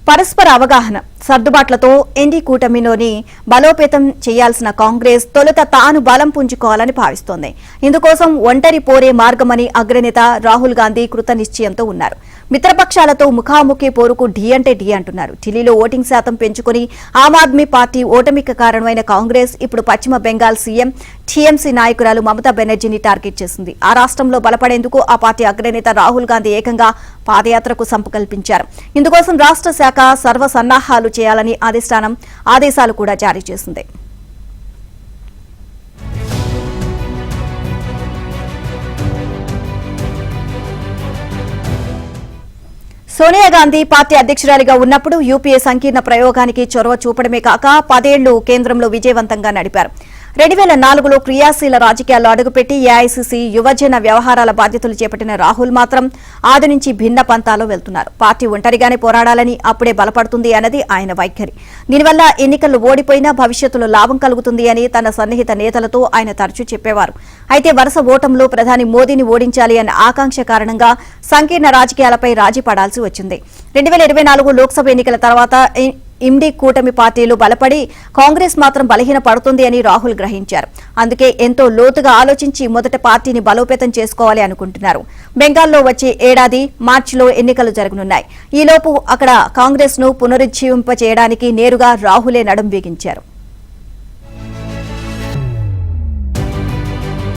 పరస్పర అవగాహన సర్దుబాట్లతో ఎన్డీ కూటమిలోని బలోపేతం చేయాల్సిన కాంగ్రెస్ తొలుత తాను బలం పుంజుకోవాలని భావిస్తోంది. ఇందుకోసం ఒంటరి పోరే మార్గమని అగ్రనేత రాహుల్ గాంధీ కృత నిశ్చయంతో ఉన్నారు. మిత్రపక్షాలతో ముఖాముఖి పోరుకు ఢీ అంటే ఢీ అంటున్నారు. ఢిల్లీలో ఓటింగ్ శాతం పెంచుకుని ఆమ్ ఆద్మీ పార్టీ ఓటమికి కారణమైన కాంగ్రెస్ ఇప్పుడు పశ్చిమ బెంగాల్ సీఎం టీఎంసీ నాయకురాలు మమతా బెనర్జీని టార్గెట్ చేసింది. ఆ రాష్ట్రంలో బలపడేందుకు ఆ పార్టీ అగ్రనేత రాహుల్ గాంధీ ఏకంగా పాదయాత్రకు సంకల్పించారు. ఇందుకోసం రాష్ట్ర శాఖ సర్వసన్నాహాలు చేయాలని అధిష్టానం ఆదేశాలు కూడా జారీ చేసింది. సోనియా గాంధీ పార్టీ అధ్యక్షురాలిగా ఉన్నప్పుడు యూపీఏ సంకీర్ణ ప్రయోగానికి చొరవ చూపడమే కాక 10 ఏళ్లు కేంద్రంలో విజయవంతంగా నడిపారు. 2004లో క్రియాశీల రాజకీయాల్లో అడుగుపెట్టి ఏఐసీసీ యువజన వ్యవహారాల బాధ్యతలు చేపట్టిన రాహుల్ మాత్రం ఆది నుంచి భిన్న పంతాలో వెళ్తున్నారు. పార్టీ ఒంటరిగానే పోరాడాలని, అప్పుడే బలపడుతుంది అన్నది ఆయన వైఖరి. దీనివల్ల ఎన్నికల్లో ఓడిపోయినా భవిష్యత్తులో లాభం కలుగుతుంది అని తన సన్నిహిత నేతలతో ఆయన తరచూ చెప్పేవారు. అయితే వరుస ఓటంలో ప్రధాని మోదీని ఓడించాలి అన్న ఆకాంక్ష కారణంగా సంకీర్ణ రాజకీయాలపై రాజీ పడాల్సి వచ్చింది. 2024 లోక్సభ ఎన్నికల తర్వాత ఇండి కూటమి పార్టీలు బలపడి కాంగ్రెస్ మాత్రం బలహీన పడుతుంది అని రాహుల్ గ్రహించారు. అందుకే ఎంతో లోతుగా ఆలోచించి మొదట పార్టీని బలోపేతం చేసుకోవాలి అనుకుంటున్నారు. బెంగాల్లో వచ్చే ఏడాది మార్చిలో ఎన్నికలు జరగనున్నాయి. ఈలోపు అక్కడ కాంగ్రెస్ ను పునరుజ్జీవింపచేయడానికి నేరుగా రాహులే నడుం బిగించారు.